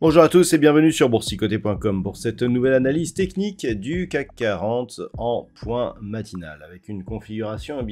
Bonjour à tous et bienvenue sur boursicoté.com pour cette nouvelle analyse technique du CAC 40 en point matinal avec une configuration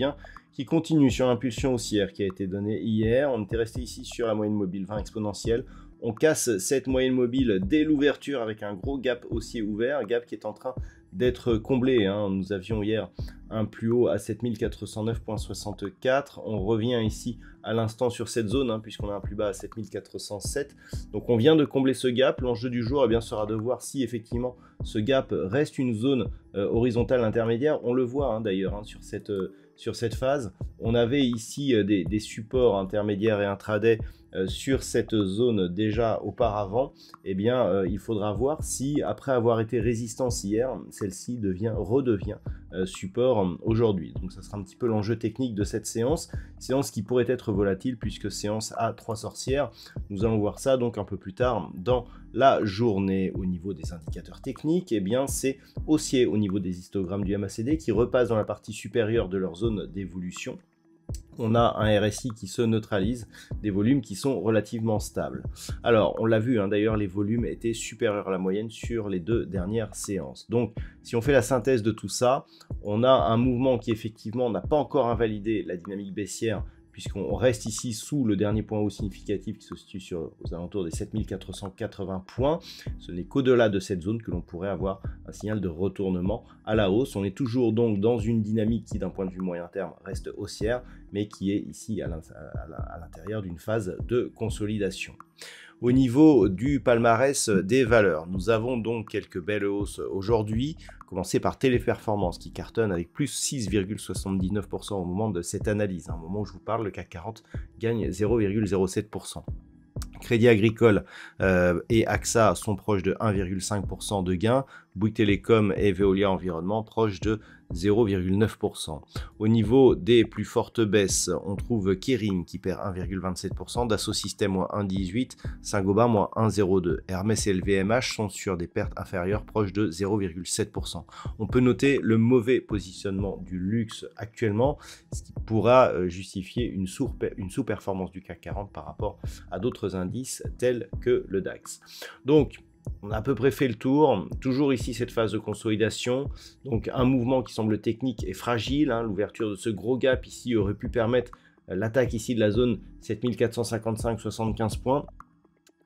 qui continue sur l'impulsion haussière qui a été donnée hier. On était resté ici sur la moyenne mobile 20 exponentielle. On casse cette moyenne mobile dès l'ouverture avec un gros gap haussier ouvert, gap qui est en train d'être comblé. Nous avions hier un plus haut à 7409,64. On revient ici à l'instant sur cette zone puisqu'on a un plus bas à 7407. Donc on vient de combler ce gap. L'enjeu du jour sera de voir si effectivement ce gap reste une zone horizontale intermédiaire. On le voit d'ailleurs sur cette phase. On avait ici des supports intermédiaires et intraday sur cette zone déjà auparavant. Il faudra voir si après avoir été résistance hier, celle-ci redevient support aujourd'hui. Donc ça sera un petit peu l'enjeu technique de cette séance qui pourrait être volatile puisque séance à 3 sorcières. Nous allons voir ça donc un peu plus tard dans la journée. Au niveau des indicateurs techniques, c'est haussier au niveau des histogrammes du MACD qui repasse dans la partie supérieure de leur zone d'évolution. On a un RSI qui se neutralise, des volumes qui sont relativement stables. Alors, on l'a vu, d'ailleurs, les volumes étaient supérieurs à la moyenne sur les deux dernières séances. Donc, si on fait la synthèse de tout ça, on a un mouvement qui, effectivement, n'a pas encore invalidé la dynamique baissière, puisqu'on reste ici sous le dernier point haut significatif qui se situe aux alentours des 7480 points. Ce n'est qu'au-delà de cette zone que l'on pourrait avoir un signal de retournement à la hausse. On est toujours donc dans une dynamique qui, d'un point de vue moyen terme, reste haussière, mais qui est ici à l'intérieur d'une phase de consolidation. Au niveau du palmarès des valeurs, nous avons donc quelques belles hausses aujourd'hui. Commencer par Téléperformance qui cartonne avec plus 6,79% au moment de cette analyse. Au moment où je vous parle, le CAC 40 gagne 0,07%. Crédit Agricole et AXA sont proches de 1,5% de gain. Bouygues Télécom et Veolia Environnement proches de 0,9%. Au niveau des plus fortes baisses, on trouve Kering qui perd 1,27%, Dassault Systèmes moins 1,18%, Saint-Gobain moins 1,02%. Hermès et LVMH sont sur des pertes inférieures proches de 0,7%. On peut noter le mauvais positionnement du luxe actuellement, ce qui pourra justifier une sous-performance du CAC 40 par rapport à d'autres indices tels que le DAX. Donc, on a à peu près fait le tour, toujours ici cette phase de consolidation, donc un mouvement qui semble technique et fragile, l'ouverture de ce gros gap ici aurait pu permettre l'attaque ici de la zone 7455,75 points.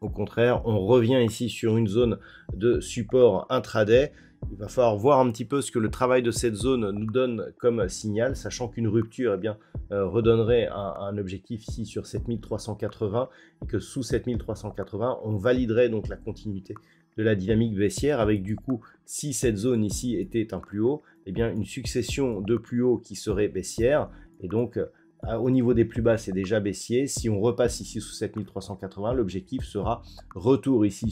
Au contraire, on revient ici sur une zone de support intraday. Il va falloir voir un petit peu ce que le travail de cette zone nous donne comme signal, sachant qu'une rupture redonnerait un objectif ici sur 7380 et que sous 7380, on validerait donc la continuité de la dynamique baissière avec du coup, si cette zone ici était un plus haut, une succession de plus hauts qui serait baissière et donc au niveau des plus bas, c'est déjà baissier. Si on repasse ici sous 7380, l'objectif sera retour ici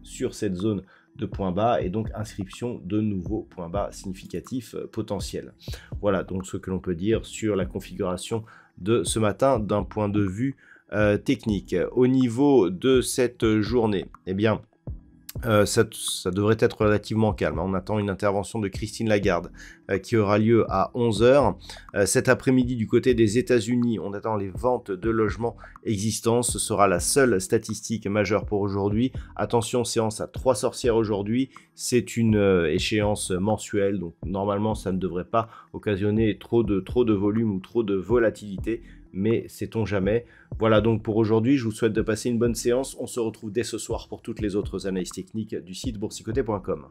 sur cette zone de points bas et donc inscription de nouveaux points bas significatifs potentiels. Voilà donc ce que l'on peut dire sur la configuration de ce matin d'un point de vue technique. Au niveau de cette journée, ça devrait être relativement calme. On attend une intervention de Christine Lagarde qui aura lieu à 11 h. Cet après-midi, du côté des États-Unis, on attend les ventes de logements existants. Ce sera la seule statistique majeure pour aujourd'hui. Attention, séance à 3 sorcières aujourd'hui. C'est une échéance mensuelle, donc normalement, ça ne devrait pas occasionner trop de volume ou trop de volatilité. Mais sait-on jamais. Voilà donc pour aujourd'hui, je vous souhaite de passer une bonne séance. On se retrouve dès ce soir pour toutes les autres analyses techniques du site boursicoté.com.